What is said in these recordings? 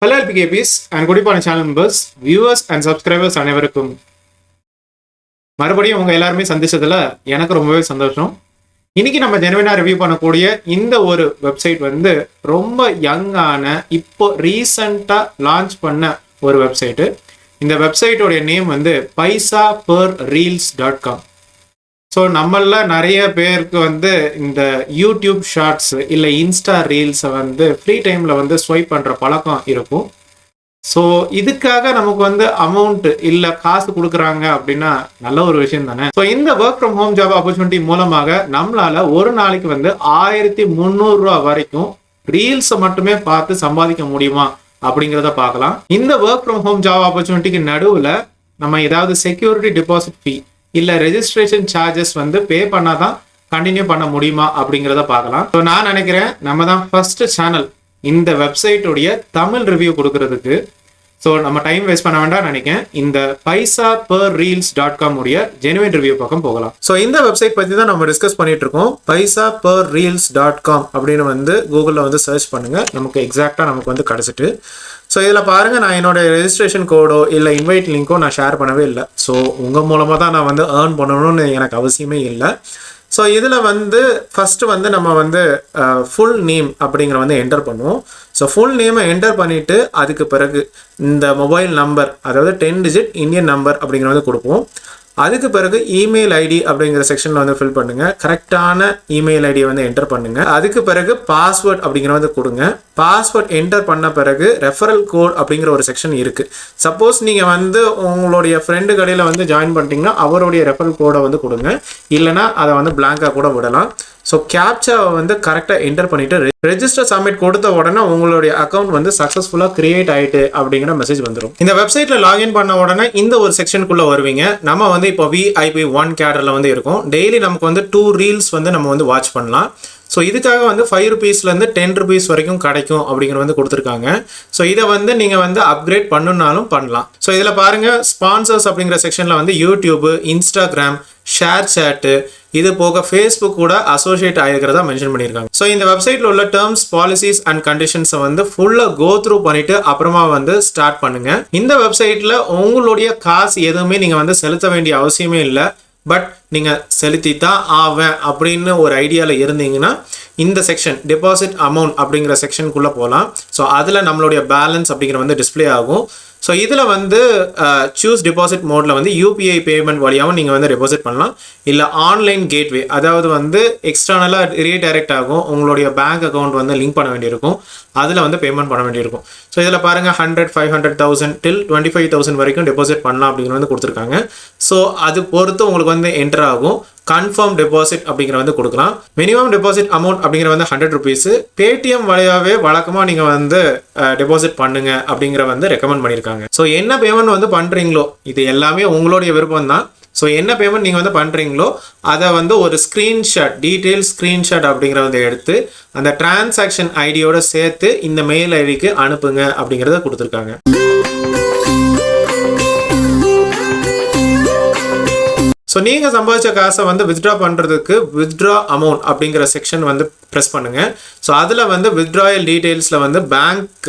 Hello LPKPs and Kudipana channel members, viewers and subscribers அனைவருக்கும் மறுபடியும் உங்க எல்லாருமே சந்திச்சதுல எனக்கு ரொம்பவே சந்தோஷம். இன்னைக்கு நம்ம ஜெனுவினா ரிவ்யூ பண்ணக்கூடிய இந்த ஒரு வெப்சைட் வந்து ரொம்ப யங்கான இப்போ ரீசெண்டா லான்ச் பண்ண ஒரு வெப்சைட். இந்த வெப்சைட்டோட நேம் வந்து paisaperreels.com. ஸோ நம்மள நிறைய பேருக்கு வந்து இந்த யூடியூப் ஷார்ட்ஸ் இல்லை இன்ஸ்டா ரீல்ஸை வந்து ஃப்ரீ டைமில் வந்து ஸ்வைப் பண்ணுற பழக்கம் இருக்கும். ஸோ இதுக்காக நமக்கு வந்து அமௌண்ட் இல்லை காசு கொடுக்குறாங்க அப்படின்னா நல்ல ஒரு விஷயம் தானே. ஸோ இந்த work from home job opportunity மூலமாக நம்மளால ஒரு நாளைக்கு வந்து 1300 ரூபா வரைக்கும் ரீல்ஸை மட்டுமே பார்த்து சம்பாதிக்க முடியுமா அப்படிங்கிறத பார்க்கலாம். இந்த ஒர்க் ஃப்ரம் ஹோம் ஜாப் ஆப்பர்ச்சுனிட்டிக்கு நடுவில் நம்ம ஏதாவது செக்யூரிட்டி டெபாசிட் ஃபீ இல்லை ரெஜிஸ்ட்ரேஷன் சார்ஜஸ் வந்து பே பண்ணாதான் கண்டினியூ பண்ண முடியுமா அப்படிங்கிறத பார்க்கலாம். ஸோ நான் நினைக்கிறேன் நம்ம தான் ஃபர்ஸ்ட் சேனல் இந்த வெப்சைட்டுடைய தமிழ் ரிவ்யூ கொடுக்கறதுக்கு. ஸோ நம்ம டைம் வேஸ்ட் பண்ண வேண்டாம் நினைக்கிறேன். இந்த paisaperreels.com உடைய ஜெனுவின் ரிவ்யூ பக்கம் போகலாம். ஸோ இந்த வெப்சைட் பற்றி தான் நம்ம டிஸ்கஸ் பண்ணிட்டு இருக்கோம். paisaperreels.com அப்படின்னு வந்து கூகுளில் வந்து சர்ச் பண்ணுங்க, நமக்கு எக்ஸாக்டாக நமக்கு வந்து கிடச்சிட்டு. ஸோ இதில் பாருங்கள், நான் என்னோட ரெஜிஸ்ட்ரேஷன் கோடோ இல்லை இன்வைட் லிங்கோ நான் ஷேர் பண்ணவே இல்லை. ஸோ உங்கள் மூலமாக தான் நான் வந்து ஏர்ன் பண்ணணும்னு எனக்கு அவசியமே இல்லை. ஸோ இதில் வந்து ஃபஸ்ட்டு வந்து நம்ம வந்து ஃபுல் நேம் அப்படிங்கிற வந்து என்டர் பண்ணுவோம். ஸோ ஃபுல் நேமை என்டர் பண்ணிவிட்டு அதுக்கு பிறகு இந்த மொபைல் நம்பர், அதாவது 10 டிஜிட் இந்தியன் நம்பர் அப்படிங்கிற வந்து கொடுப்போம். அதுக்கு பிறகு இமெயில் ஐடி அப்படிங்கிற செக்ஷனில் வந்து ஃபில் பண்ணுங்கள். கரெக்டான இமெயில் ஐடியை வந்து என்டர் பண்ணுங்கள். அதுக்கு பிறகு பாஸ்வேர்ட் அப்படிங்கிற வந்து கொடுங்க. பாஸ்வேர்ட் என்டர் பண்ண பிறகு ரெஃபரல் கோட் அப்படிங்கிற ஒரு செக்ஷன் இருக்குது. சப்போஸ் நீங்கள் வந்து உங்களுடைய ஃப்ரெண்டு கடையில் வந்து ஜாயின் பண்ணிட்டீங்கன்னா அவருடைய ரெஃபரல் கோடை வந்து கொடுங்க, இல்லைனா அதை வந்து பிளாங்காக கூட விடலாம். ஸோ கேப்சாவை வந்து கரெக்டாக என்டர் பண்ணிவிட்டு ரெஜிஸ்டர் சப்மிட் கொடுத்த உடனே உங்களுடைய அக்கௌண்ட் வந்து சக்ஸஸ்ஃபுல்லாக கிரியேட் ஆகிட்டு அப்படிங்கிற மெசேஜ் வந்துடும். இந்த வெப்சைட்டில் லாகின் பண்ண உடனே இந்த ஒரு செக்ஷனுக்குள்ளே வருவீங்க. நம்ம வந்து இப்போ VIP1 கேடரில் வந்து இருக்கும். டெய்லி நமக்கு வந்து 2 ரீல்ஸ் வந்து நம்ம வந்து வாட்ச் பண்ணலாம். ஸோ இதுக்காக வந்து 5 ருபீஸ்லேருந்து 10 ருபீஸ் வரைக்கும் கிடைக்கும் அப்படிங்கிற வந்து கொடுத்துருக்காங்க. ஸோ இதை வந்து நீங்கள் வந்து அப்கிரேட் பண்ணுனாலும் பண்ணலாம். ஸோ இதில் பாருங்கள், ஸ்பான்சர்ஸ் அப்படிங்கிற செக்ஷனில் வந்து யூடியூப், இன்ஸ்டாகிராம், ஷேர் சேட்டு, இது போக ஃபேஸ்புக் கூட அசோசியேட் ஆகிருக்கிறதா மென்ஷன் பண்ணியிருக்காங்க. ஸோ இந்த வெப்சைட்டில் உள்ள டேர்ம்ஸ், பாலிசிஸ் அண்ட் கண்டிஷன்ஸை வந்து ஃபுல்லாக கோ த்ரூ பண்ணிட்டு அப்புறமா வந்து ஸ்டார்ட் பண்ணுங்க. இந்த வெப்சைட்டில் உங்களுடைய காசு எதுவுமே நீங்கள் வந்து செலுத்த வேண்டிய அவசியமே இல்லை. பட் நீங்கள் செலுத்தி தான் ஆவேன் அப்படின்னு ஒரு ஐடியாவில் இருந்தீங்கன்னா இந்த செக்ஷன் டெபாசிட் அமௌண்ட் அப்படிங்கிற செக்ஷனுக்குள்ளே போகலாம். ஸோ அதில் நம்மளுடைய பேலன்ஸ் அப்படிங்கிற வந்து டிஸ்பிளே ஆகும். ஸோ இதில் வந்து சூஸ் டெபாசிட் மோடில் வந்து யூபிஐ பேமெண்ட் வழியாகவும் நீங்கள் வந்து டெபாசிட் பண்ணலாம். இல்லை ஆன்லைன் கேட்வே, அதாவது வந்து எக்ஸ்டர்னலாக ரீடைரக்ட் ஆகும், உங்களுடைய பேங்க் அக்கௌண்ட் வந்து லிங்க் பண்ண வேண்டியிருக்கும், அதில் வந்து பேமெண்ட் பண்ண வேண்டியிருக்கும். ஸோ இதில் பாருங்கள் 100, 500,000 till 25,000 வரைக்கும் டெபாசிட் பண்ணலாம் அப்படிங்கிற வந்து கொடுத்துருக்காங்க. ஸோ அது பொறுத்து உங்களுக்கு வந்து என்டர் ஆகும். கன்ஃபார்ம் டெபாசிட் அப்படிங்கிற வந்து கொடுக்கலாம். மினிமம் டெபாசிட் அமௌண்ட் அப்படிங்கிற வந்து 100 ருபீஸ். பேடிஎம் வழியாகவே வழக்கமாக நீங்கள் வந்து டெபாசிட் பண்ணுங்க அப்படிங்கிற வந்து ரெக்கமெண்ட் பண்ணியிருக்காங்க. ஸோ என்ன பேமெண்ட் வந்து பண்ணுறீங்களோ இது எல்லாமே உங்களுடைய விருப்பம் தான். ஸோ என்ன பேமெண்ட் நீங்கள் வந்து பண்ணுறீங்களோ அதை வந்து ஒரு ஸ்க்ரீன்ஷாட், டீட்டெயில் ஸ்க்ரீன்ஷாட் அப்படிங்கிற வந்து எடுத்து அந்த டிரான்சாக்ஷன் ஐடியோட சேர்த்து இந்த மெயில் ஐடிக்கு அனுப்புங்க அப்படிங்கிறத கொடுத்துருக்காங்க. ஸோ நீங்கள் சம்பாதிச்ச காசை வந்து வித்ட்ரா பண்ணுறதுக்கு வித்ட்ரா அமௌண்ட் அப்படிங்கிற செக்ஷன் வந்து ப்ரெஸ் பண்ணுங்கள். ஸோ அதில் வந்து வித்ட்ராயல் டீட்டெயில்ஸில் வந்து பேங்க்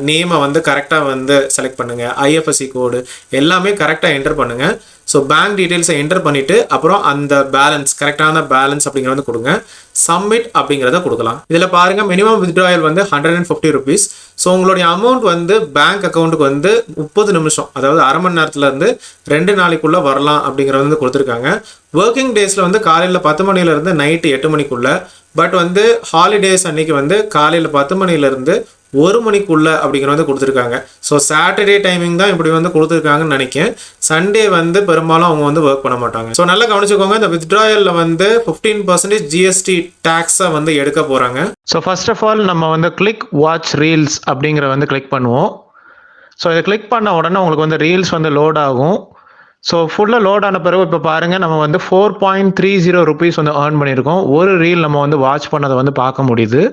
நேமை வந்து கரெக்டாக வந்து செலக்ட் பண்ணுங்கள். IFSC கோடு எல்லாமே கரெக்டாக என்டர் பண்ணுங்கள். ஸோ பேங்க் டீட்டெயில்ஸை என்டர் பண்ணிவிட்டு அப்புறம் அந்த பேலன்ஸ், கரெக்டான பேலன்ஸ் அப்படிங்கிறத வந்து கொடுங்க. சப்மிட் அப்படிங்கிறத கொடுக்கலாம். இதில் பாருங்கள், மினிமம் வித்ட்ராயல் வந்து 150 ருபீஸ். ஸோ உங்களுடைய அமௌண்ட் வந்து பேங்க் அக்கௌண்ட்டுக்கு வந்து 30 நிமிஷம், அதாவது அரை மணி நேரத்துலேருந்து 2 நாளைக்குள்ளே வரலாம் அப்படிங்கிறத வந்து கொடுத்துருக்காங்க. ஒர்க்கிங் டேஸில் வந்து காலையில் 10 மணிலேருந்து நைட்டு 8 மணிக்குள்ளே. பட் வந்து ஹாலிடேஸ் அன்னைக்கு வந்து காலையில் 10 மணிலேருந்து 1 மணிக்குள்ளே அப்படிங்கிற வந்து கொடுத்துருக்காங்க. ஸோ சாட்டர்டே டைமிங் தான் இப்படி வந்து கொடுத்துருக்காங்கன்னு நினைக்கிறேன். சண்டே வந்து பெரும்பாலும் அவங்க வந்து ஒர்க் பண்ண மாட்டாங்க. ஸோ நல்லா கவனிச்சுக்கோங்க, இந்த வித்ட்ராயலில் வந்து 15% GST டேக்ஸை வந்து எடுக்க போகிறாங்க. ஸோ ஃபர்ஸ்ட் ஆஃப் ஆல் நம்ம வந்து கிளிக் வாட்ச் ரீல்ஸ் அப்படிங்கிற வந்து கிளிக் பண்ணுவோம். ஸோ இதை கிளிக் பண்ண உடனே உங்களுக்கு வந்து ரீல்ஸ் வந்து லோட் ஆகும். ஸோ ஃபுல்லாக லோட் ஆன பிறகு இப்போ பாருங்கள், நம்ம வந்து 4.30 ருபீஸ் வந்து ஏர்ன் பண்ணியிருக்கோம். ஒரு ரீல் நம்ம வந்து வாட்ச் பண்ணதை வந்து பார்க்க முடியுது.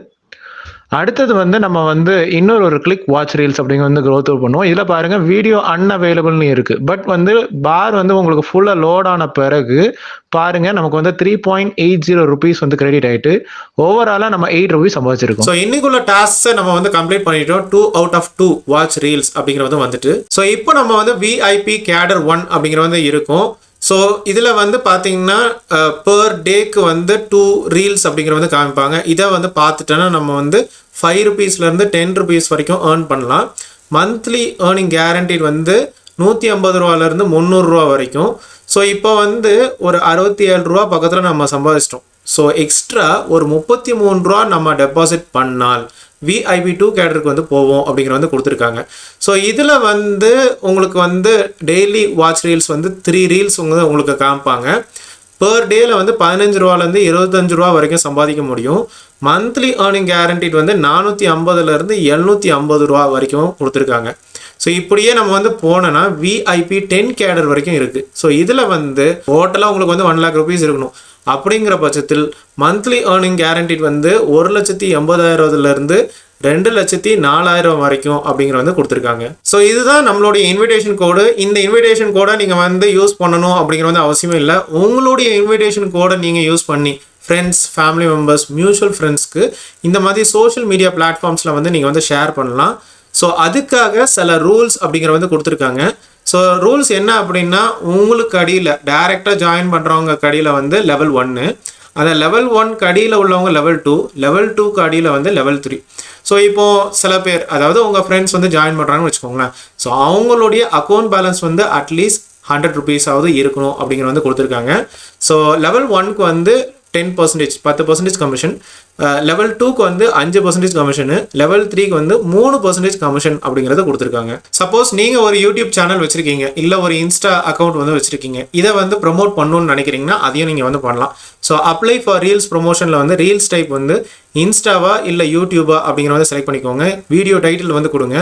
அடுத்தது வந்து நம்ம வந்து இன்னொரு கிளிக் வாட்ச் ரீல்ஸ் அப்படிங்க வந்து க்ரோத் பண்ணுவோம். இதில் பாருங்க வீடியோ அன்அவைலபிள்னு இருக்கு. பட் வந்து பார் வந்து உங்களுக்கு ஃபுல்லா லோட் ஆன பிறகு பாருங்க நமக்கு வந்து 3.80 ருபீஸ் வந்து கிரெடிட் ஆயிட்டு ஓவராலா நம்ம 8 ருபீஸ் சம்பாதிச்சிருக்கோம். ஸோ இன்னைக்குள்ள டாஸ்க்கை நம்ம வந்து கம்ப்ளீட் பண்ணிட்டோம். 2 out of 2 வாட்ச் ரீல்ஸ் அப்படிங்கிறது வந்துட்டு. ஸோ இப்போ நம்ம வந்து விஐபி கேடர் 1 அப்படிங்கிற வந்து இருக்கும். ஸோ இதில் வந்து பார்த்தீங்கன்னா பர் டேக்கு வந்து 2 ரீல்ஸ் அப்படிங்கிற வந்து காமிப்பாங்க. இதை வந்து பார்த்துட்டோன்னா நம்ம வந்து 5 ருபீஸ்லேருந்து 10 ருபீஸ் வரைக்கும் ஏர்ன் பண்ணலாம். மந்த்லி ஏர்னிங் கேரண்டீட் வந்து 150 ரூபாலேருந்து 300 ரூபா வரைக்கும். ஸோ இப்போ வந்து ஒரு 67 ரூபா பக்கத்தில் நம்ம சம்பாதிச்சிட்டோம். ஸோ எக்ஸ்ட்ரா ஒரு 33 ரூபா நம்ம டெபாசிட் பண்ணால் VIP2 கேடருக்கு வந்து போவோம் அப்படிங்கிற வந்து கொடுத்துருக்காங்க. ஸோ இதில் வந்து உங்களுக்கு வந்து டெய்லி வாட்ச் ரீல்ஸ் வந்து 3 ரீல்ஸ் உங்களுக்கு காமிப்பாங்க. பர் டேயில் வந்து 15 ரூபாலேருந்து 25 ரூபா வரைக்கும் சம்பாதிக்க முடியும். மந்த்லி ஏர்னிங் கேரண்டீட் வந்து 450லேருந்து 750 ரூபா வரைக்கும் கொடுத்துருக்காங்க. ஸோ இப்படியே நம்ம வந்து போனோன்னா VIP10 கேடர் வரைக்கும் இருக்குது. ஸோ இதில் வந்து டோட்டலாக உங்களுக்கு வந்து 1 lakh rupees இருக்கணும். அப்படிங்கிற பட்சத்தில் மந்த்லி ஏர்னிங் கேரண்டீட் வந்து 1,80,000லேருந்து 2,04,000 வரைக்கும் அப்படிங்கிற வந்து கொடுத்துருக்காங்க. ஸோ இதுதான் நம்மளுடைய இன்விடேஷன் கோடு. இந்த இன்விடேஷன் கோடை நீங்கள் வந்து யூஸ் பண்ணணும் அப்படிங்கிற வந்து அவசியமே இல்லை. உங்களுடைய இன்விடேஷன் கோடை நீங்கள் யூஸ் பண்ணி ஃப்ரெண்ட்ஸ், ஃபேமிலி மெம்பர்ஸ், மியூச்சுவல் ஃப்ரெண்ட்ஸ்க்கு இந்த மாதிரி சோஷியல் மீடியா பிளாட்ஃபார்ம்ஸில் வந்து நீங்கள் வந்து ஷேர் பண்ணலாம். ஸோ அதுக்காக சில ரூல்ஸ் அப்படிங்கிற வந்து கொடுத்துருக்காங்க. ஸோ ரூல்ஸ் என்ன அப்படின்னா உங்களுக்கு அடியில் டைரெக்டாக ஜாயின் பண்ணுறவங்க கடியில் வந்து லெவல் 1, அந்த லெவல் 1 கடியில் உள்ளவங்க லெவல் 2, லெவல் 2க்கு அடியில் வந்து லெவல் 3. ஸோ இப்போது சில பேர் அதாவது உங்கள் ஃப்ரெண்ட்ஸ் வந்து ஜாயின் பண்ணுறாங்கன்னு வச்சுக்கோங்களேன். ஸோ அவங்களுடைய அக்கௌண்ட் பேலன்ஸ் வந்து அட்லீஸ்ட் 100 ருபீஸாவது இருக்கணும் அப்படிங்கிற வந்து கொடுத்துருக்காங்க. ஸோ லெவல் 1க்கு வந்து 10% கமிஷன், லெவல் 2க்கு வந்து 5% கமிஷனு, லெவல் 3க்கு வந்து 3% கமிஷன் அப்படிங்கிறத கொடுத்துருக்காங்க. சப்போஸ் நீங்கள் ஒரு யூடியூப் சேனல் வச்சுருக்கீங்க, இல்லை ஒரு இன்ஸ்டா அக்கௌண்ட் வந்து வச்சுருக்கீங்க, இதை வந்து ப்ரொமோட் பண்ணணும்னு நினைக்கிறீங்கன்னா அதையும் நீங்கள் வந்து பண்ணலாம். ஸோ அப்ளை ஃபார் ரீல்ஸ் ப்ரொமோஷனில் வந்து ரீல்ஸ் டைப் வந்து இன்ஸ்டாவா இல்லை யூடியூபா அப்படிங்கிற வந்து செலக்ட் பண்ணிக்கோங்க. வீடியோ டைட்டில் வந்து கொடுங்க,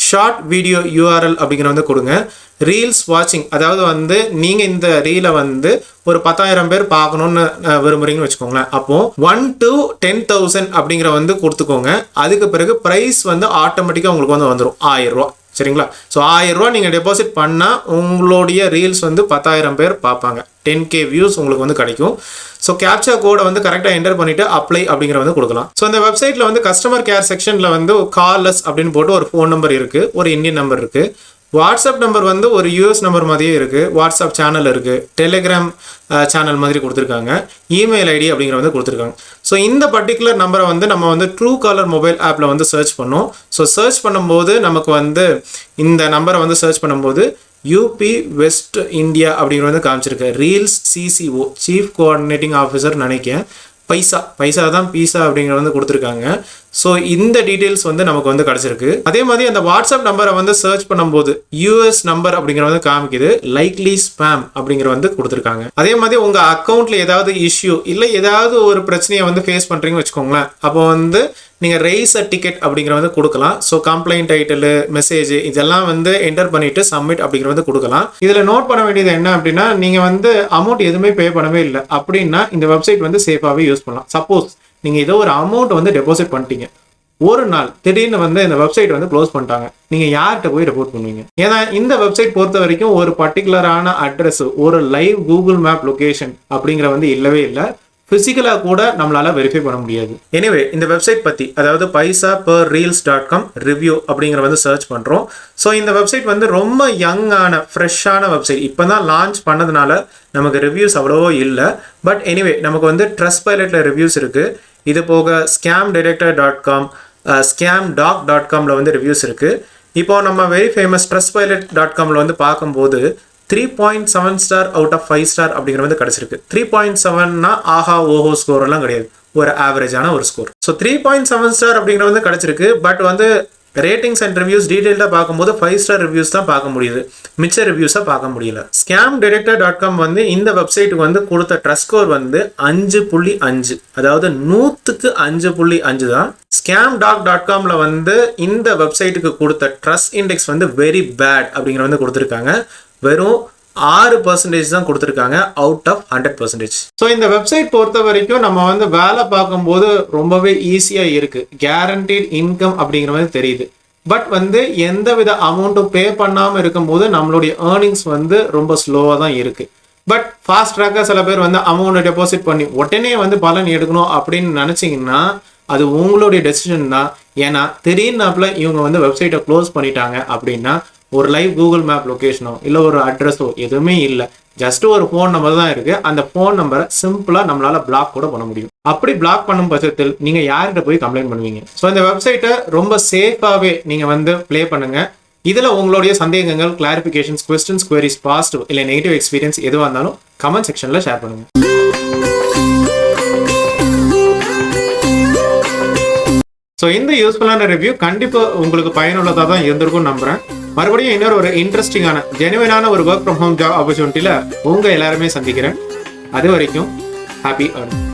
ஷார்ட் வீடியோ URL அப்படிங்கிற வந்து கொடுங்க. ரீல்ஸ் வாட்சிங் அதாவது வந்து நீங்கள் இந்த ரீலை வந்து ஒரு 10,000 பேர் பார்க்கணுன்னு விரும்புகிறீங்கன்னு வச்சுக்கோங்களேன். அப்போது 1 to 10,000 அப்படிங்கிற வந்து கொடுத்துக்கோங்க. அதுக்கு பிறகு ப்ரைஸ் வந்து ஆட்டோமேட்டிக்காக உங்களுக்கு வந்து வந்துடும் 1000 ரூபா. சரிங்களா? ஸோ 1000 ரூபா நீங்கள் டெபாசிட் பண்ணால் உங்களுடைய ரீல்ஸ் வந்து 10,000 பேர் பார்ப்பாங்க. 10K வியூஸ் உங்களுக்கு வந்து கிடைக்கும். ஸோ கேப்சா கோடை வந்து கரெக்டாக என்டர் பண்ணிவிட்டு அப்ளை அப்படிங்கிற வந்து கொடுக்கலாம். ஸோ இந்த வெப்சைட்டில் வந்து கஸ்டமர் கேர் செக்ஷனில் வந்து கால்லஸ் அப்படின்னு போட்டு ஒரு ஃபோன் நம்பர் இருக்குது, ஒரு இந்தியன் நம்பர் இருக்குது. வாட்ஸ்அப் நம்பர் வந்து ஒரு US நம்பர் மாதிரியே இருக்குது. வாட்ஸ்அப் சேனல் இருக்குது, டெலிகிராம் சேனல் மாதிரி கொடுத்துருக்காங்க, இமெயில் ஐடி அப்படிங்கிற வந்து கொடுத்துருக்காங்க. ஸோ இந்த பர்டிகுலர் நம்பரை வந்து நம்ம வந்து ட்ரூ காலர் மொபைல் ஆப்பில் வந்து சர்ச் பண்ணோம். ஸோ சர்ச் பண்ணும்போது நமக்கு வந்து இந்த நம்பரை வந்து சர்ச் பண்ணும்போது UP வெஸ்ட் இந்தியா அப்படிங்கிற வந்து காமிச்சிருக்கு. Reels CCO chief coordinating officer நினைக்கிறேன். பைசா தான் பீஸா அப்படிங்கிற வந்து கொடுத்துருக்காங்க. ஸோ இந்த டீட்டெயில்ஸ் வந்து நமக்கு வந்து கிடச்சிருக்கு. அதே மாதிரி அந்த வாட்ஸ்அப் நம்பரை வந்து சர்ச் பண்ணும்போது US நம்பர் அப்படிங்கிற வந்து காமிக்குது, லைக்லி ஸ்பேம் அப்படிங்கிற வந்து கொடுத்துருக்காங்க. அதே மாதிரி உங்கள் அக்கௌண்ட்டில் ஏதாவது இஷ்யூ இல்லை ஏதாவது ஒரு பிரச்சனையை வந்து ஃபேஸ் பண்ணுறீங்கன்னு வச்சுக்கோங்களேன். அப்போ வந்து நீங்கள் ரைஸ் அ டிக்கெட் அப்படிங்கிற வந்து கொடுக்கலாம். ஸோ கம்ப்ளைண்ட் டைட்டில், மெசேஜ் இதெல்லாம் வந்து என்டர் பண்ணிவிட்டு சப்மிட் அப்படிங்கிற வந்து கொடுக்கலாம். இதில் நோட் பண்ண வேண்டியது என்ன அப்படின்னா நீங்கள் வந்து அமௌண்ட் எதுவுமே பே பண்ணவே இல்லை அப்படின்னா இந்த வெப்சைட் வந்து சேஃபாகவே யூஸ் பண்ணலாம். சப்போஸ் நீங்கள் ஏதோ ஒரு அமௌண்ட் வந்து டெபாசிட் பண்ணிட்டீங்க, ஒரு நாள் திடீர்னு வந்து இந்த வெப்சைட் வந்து க்ளோஸ் பண்ணிட்டாங்க, நீங்கள் யார்கிட்ட போய் ரிப்போர்ட் பண்ணுவீங்க? ஏன்னா இந்த வெப்சைட் பொறுத்த வரைக்கும் ஒரு பர்டிகுலரான அட்ரஸ், ஒரு லைவ் கூகுள் மேப் லொகேஷன் அப்படிங்கிற வந்து இல்லவே இல்லை. ஃபிசிக்கலாக கூட நம்மளால் வெரிஃபை பண்ண முடியாது. எனிவே இந்த வெப்சைட் பற்றி அதாவது paisaperreels.com ரிவ்யூ அப்படிங்கிற வந்து சர்ச் பண்ணுறோம். ஸோ இந்த வெப்சைட் வந்து ரொம்ப யங்கான ஃப்ரெஷ்ஷான வெப்சைட். இப்போ தான் லான்ச் பண்ணதுனால நமக்கு ரிவ்யூஸ் அவ்வளவோ இல்லை. பட் எனிவே நமக்கு வந்து Trustpilotல ரிவ்யூஸ் இருக்குது. இது போக scamdetector.com, scamdoc.comல வந்து ரிவ்யூஸ் இருக்குது. இப்போ நம்ம வெரி ஃபேமஸ் Trustpilot.comல வந்து பார்க்கும்போது 3.7 ஸ்டார் அவுட் ஆஃப் 5 ஸ்டார் அப்படிங்கிற வந்து கிடச்சிருக்கு. 3.7னா ஆஹா ஓஹோ ஸ்கோர் எல்லாம் கிடையாது, ஒரு ஆவரேஜான ஒரு ஸ்கோர். ஸோ 3.7 ஸ்டார் அப்படிங்கிற வந்து கிடச்சிருக்கு. பட் வந்து ரேட்டிங்ஸ் அண்ட் ரிவ்யூஸ் டீட்டெயில்டாக பார்க்கும்போது 5 ஸ்டார் ரிவ்யூஸ் தான் பார்க்க முடியுது, மிச்ச ரிவ்யூஸாக பார்க்க முடியல. scamdetector.com வந்து இந்த வெப்சைட்டுக்கு வந்து கொடுத்த ட்ரஸ்ட் ஸ்கோர் வந்து 5.5, அதாவது 100க்கு 5.5 தான். scamdoc.comல வந்து இந்த வெப்சைட்டுக்கு கொடுத்த ட்ரஸ்ட் இண்டெக்ஸ் வந்து வெரி பேட் அப்படிங்கிற வந்து கொடுத்துருக்காங்க. வெறும் 6% தான் கொடுத்துருக்காங்க அவுட் ஆஃப் 100%. ஸோ இந்த வெப்சைட் பொறுத்த வரைக்கும் நம்ம வந்து வேலை பார்க்கும்போது ரொம்பவே ஈஸியாக இருக்கு, கேரண்டீட் இன்கம் அப்படிங்கிற மாதிரி தெரியுது. பட் வந்து எந்த வித அமௌண்ட்டும் பே பண்ணாமல் இருக்கும்போது நம்மளுடைய ஏர்னிங்ஸ் வந்து ரொம்ப ஸ்லோவாக தான் இருக்கு. பட் ஃபாஸ்ட் ட்ராக்காக சில பேர் வந்து அமௌண்ட்டை டெபாசிட் பண்ணி உடனே வந்து பலன் எடுக்கணும் அப்படின்னு நினச்சிங்கன்னா அது உங்களுடைய டெசிஷன் தான். ஏன்னா திடீர்னாப்பில் இவங்க வந்து வெப்சைட்டை க்ளோஸ் பண்ணிட்டாங்க அப்படின்னா ஒரு லைவ் கூகுள் மேப் லொக்கேஷனோ இல்லை ஒரு அட்ரஸோ எதுவுமே இல்லை, ஜஸ்ட் ஒரு ஃபோன் நம்பர் தான் இருக்கு. அந்த ஃபோன் நம்பரை சிம்பிளா நம்மளால பிளாக் கூட பண்ண முடியும். அப்படி பிளாக் பண்ணும் பட்சத்தில் நீங்க யார்கிட்ட போய் கம்ப்ளைண்ட் பண்ணுவீங்க? ஸோ இந்த வெப்சைட்டை ரொம்ப சேஃபாவே நீங்க வந்து ப்ளே பண்ணுங்க. இதுல உங்களுடைய சந்தேகங்கள், கிளாரிஃபிகேஷன்ஸ், கொஸ்டின்ஸ், குவரிஸ், பாசிட்டிவ் இல்லை நெகட்டிவ் எக்ஸ்பீரியன்ஸ் எதுவாக இருந்தாலும் கமெண்ட் செக்ஷன்ல ஷேர் பண்ணுங்க. ஸோ இந்த யூஸ்ஃபுல்லான ரிவ்யூ கண்டிப்பாக உங்களுக்கு பயனுள்ளதாக தான் இருந்திருக்கும் நம்புறேன். மறுபடியும் இன்னொரு ஒரு இன்ட்ரெஸ்டிங்கான ஜெனுவினான ஒரு ஒர்க் ஃப்ரம் ஹோம் ஜாப் ஆப்பர்ச்சுனிட்டியில் உங்கள் எல்லாருமே சந்திக்கிறேன். அது வரைக்கும் ஹாப்பி ஏர்னிங்.